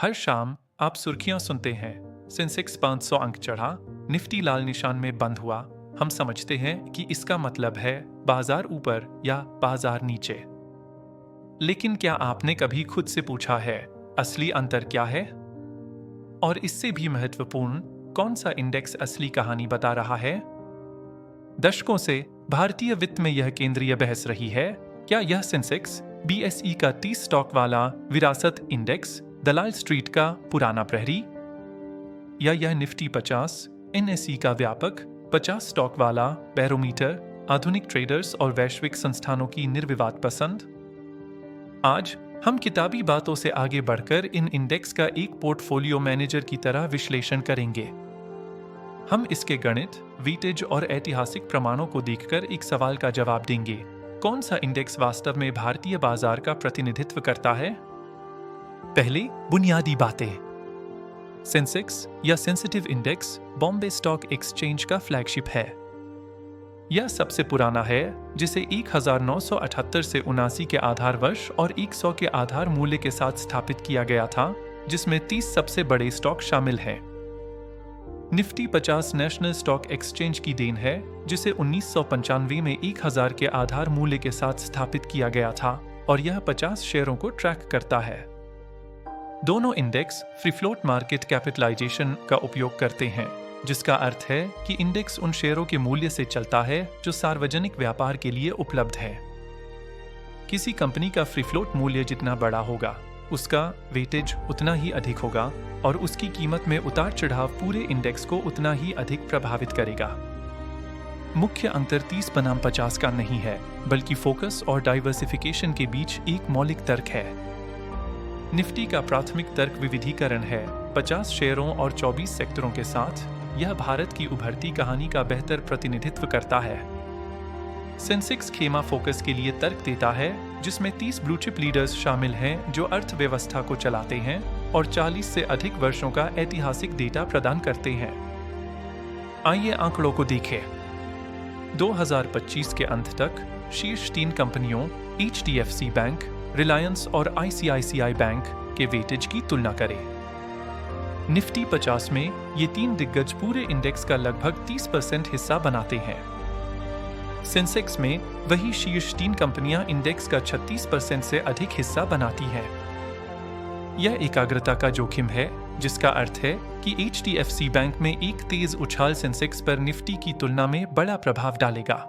हर शाम आप सुर्खियां सुनते हैं, सेंसेक्स 500 अंक चढ़ा, निफ्टी लाल निशान में बंद हुआ। हम समझते हैं कि इसका मतलब है बाजार ऊपर या बाजार नीचे। लेकिन क्या आपने कभी खुद से पूछा है, असली अंतर क्या है? और इससे भी महत्वपूर्ण, कौन सा इंडेक्स असली कहानी बता रहा है? दशकों से भारतीय वित्त में यह केंद्रीय बहस रही है। क्या यह सेंसेक्स बीएसई का 30 स्टॉक वाला विरासत इंडेक्स दलाल स्ट्रीट का पुराना प्रहरी, या यह निफ्टी 50 एनएसई का व्यापक 50 स्टॉक वाला बैरोमीटर आधुनिक ट्रेडर्स और वैश्विक संस्थानों की निर्विवाद पसंद? आज हम किताबी बातों से आगे बढ़कर इन इंडेक्स का एक पोर्टफोलियो मैनेजर की तरह विश्लेषण करेंगे। हम इसके गणित, वेटेज और ऐतिहासिक प्रमाणों को देखकर एक सवाल का जवाब देंगे: कौन सा इंडेक्स वास्तव में भारतीय बाजार का प्रतिनिधित्व करता है? पहले बुनियादी बातें। सेंसेक्स या sensitive index Bombay stock exchange का फ्लैगशिप है। यह सबसे पुराना है, जिसे 1978 से 79 के आधार वर्ष और 100 के आधार मूल्य के साथ स्थापित किया गया था, जिसमें 30 सबसे बड़े स्टॉक शामिल हैं। निफ्टी 50 नेशनल स्टॉक एक्सचेंज की देन है, जिसे 1995 में 1000 के आधार मूल्य के साथ स्थापित किया गया था, और यह 50 शेयरों को ट्रैक करता है। दोनों index free float market capitalisation का उपयोग करते हैं, जिसका अर्थ है कि इंडेक्स उन शेयरों के मूल्य से चलता है जो सार्वजनिक व्यापार के लिए उपलब्ध है। किसी कंपनी का फ्री फ्लोट मूल्य जितना बड़ा होगा, उसका वेटेज उतना ही अधिक होगा, और उसकी कीमत में उतार चढ़ाव पूरे इंडेक्स को उतना ही अधिक प्रभावित करेगा। मुख्य अंतर 30 बनाम 50 का नहीं है, बल्कि फोकस और डाइवर्सिफिकेशन के बीच एक मौलिक तर्क है। निफ्टी का प्राथमिक तर्क विविधीकरण है। 50 शेयरों और 24 सेक्टरों के साथ यह भारत की उभरती कहानी का बेहतर प्रतिनिधित्व करता है। सेंसेक्स खेमा फोकस के लिए तर्क देता है, जिसमें 30 ब्लू चिप लीडर्स शामिल हैं जो अर्थव्यवस्था को चलाते हैं और 40 से अधिक वर्षों का ऐतिहासिक डेटा प्रदान करते हैं। आइए आंकड़ों को देखें। 2025 के अंत तक शीर्ष 3 कंपनियों एचडीएफसी बैंक, रिलायंस और आईसीआईसीआई बैंक के वेटेज की तुलना करें। निफ्टी 50 में ये 3 दिग्गज पूरे इंडेक्स का लगभग 30% हिस्सा बनाते हैं। सेंसेक्स में वही शीर्ष 3 कंपनियां इंडेक्स का 36% से अधिक हिस्सा बनाती हैं। यह एकाग्रता का जोखिम है, जिसका अर्थ है कि एचडीएफसी बैंक में एक तेज उछाल सेंसेक्स पर निफ्टी की तुलना में बड़ा प्रभाव डालेगा।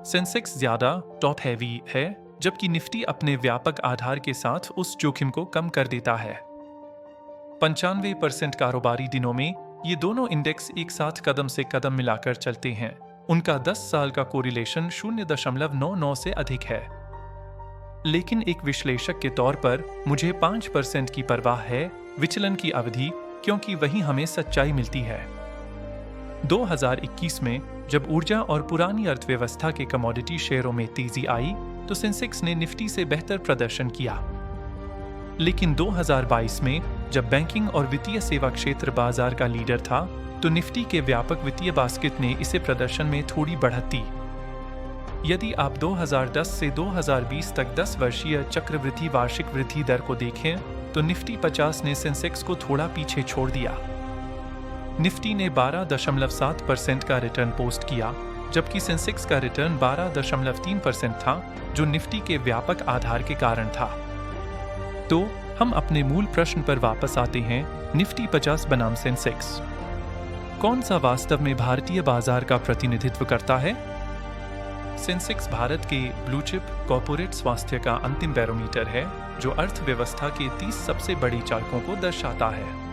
सेंसेक्स ज्यादा टॉप हैवी है, जबकि निफ्टी अपने व्यापक आधार के साथ उस जोखिम को कम कर देता है। 95% कारोबारी दिनों में ये दोनों इंडेक्स एक साथ कदम से कदम मिलाकर चलते हैं। उनका 10 साल का कोरिलेशन 0.99 से अधिक है। लेकिन एक विश्लेषक के तौर पर मुझे 5% की परवाह है विचलन की अवधि, क्योंकि वहीं हमें सच्चाई मिलती है। 2021 में जब ऊर्जा और पुरानी अर्थव्यवस्था के कमोडिटी शेयरों में तेजी आई, तो सेंसेक्स ने निफ्टी से बेहतर प्रदर्शन किया। लेकिन 2022 में जब बैंकिंग और वित्तीय सेवा क्षेत्र बाजार का लीडर था, तो निफ्टी के व्यापक वित्तीय बास्केट ने इसे प्रदर्शन में थोड़ी बढ़त दी। यदि आप 2010 से 2020 तक 10 वर्षीय चक्रवृद्धि वार्षिक वृद्धि दर को देखें, तो निफ्टी 50 ने सेंसेक्स को थोड़ा पीछे छोड़ दिया। निफ्टी ने 12.7% का रिटर्न पोस्ट किया, जबकि सेंसेक्स का रिटर्न 12.3% था, जो निफ्टी के व्यापक आधार के कारण था। तो हम अपने मूल प्रश्न पर वापस आते हैं, निफ्टी 50 बनाम सेंसेक्स। कौन सा वास्तव में भारतीय बाजार का प्रतिनिधित्व करता है? सेंसेक्स भारत के ब्लू चिप कॉर्पोरेट स्वास्थ्य का अंतिम बैरोमीटर है, जो अर्थव्यवस्था के 30 सबसे बड़ी चालकों को दर्शाता है।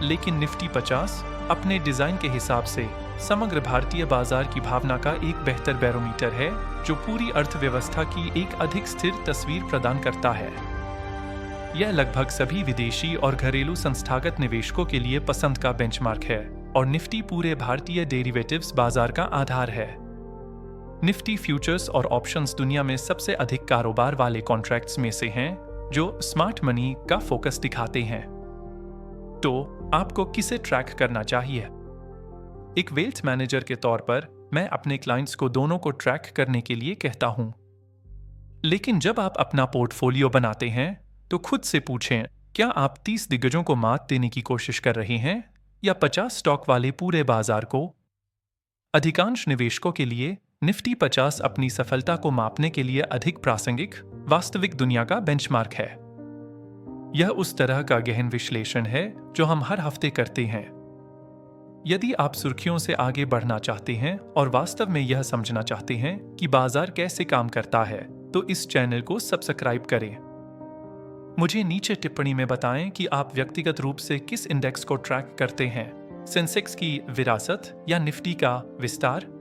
लेकिन निफ्टी 50 अपने डिजाइन के हिसाब से समग्र भारतीय बाजार की भावना का एक बेहतर बैरोमीटर है, जो पूरी अर्थव्यवस्था की एक अधिक स्थिर तस्वीर प्रदान करता है। यह लगभग सभी विदेशी और घरेलू संस्थागत निवेशकों के लिए पसंद का बेंचमार्क है, और निफ्टी पूरे भारतीय डेरिवेटिव्स बाजार का आधार है। निफ्टी फ्यूचर्स और ऑप्शंस दुनिया में सबसे अधिक कारोबार वाले कॉन्ट्रैक्ट्स में से हैं, जो स्मार्ट मनी का फोकस दिखाते हैं। तो आपको किसे ट्रैक करना चाहिए? एक वेल्थ मैनेजर के तौर पर मैं अपने क्लाइंट्स को दोनों को ट्रैक करने के लिए कहता हूं। लेकिन जब आप अपना पोर्टफोलियो बनाते हैं, तो खुद से पूछें, क्या आप 30 दिग्गजों को मात देने की कोशिश कर रहे हैं या 50 स्टॉक वाले पूरे बाजार को? अधिकांश निवेशकों के लिए निफ्टी 50 अपनी सफलता को मापने के लिए अधिक प्रासंगिक, वास्तविक दुनिया का बेंचमार्क है। यह उस तरह का गहन विश्लेषण है जो हम हर हफ्ते करते हैं। यदि आप सुर्खियों से आगे बढ़ना चाहते हैं और वास्तव में यह समझना चाहते हैं कि बाजार कैसे काम करता है, तो इस चैनल को सब्सक्राइब करें। मुझे नीचे टिप्पणी में बताएं कि आप व्यक्तिगत रूप से किस इंडेक्स को ट्रैक करते हैं, सेंसेक्स की विरासत या निफ्टी का विस्तार।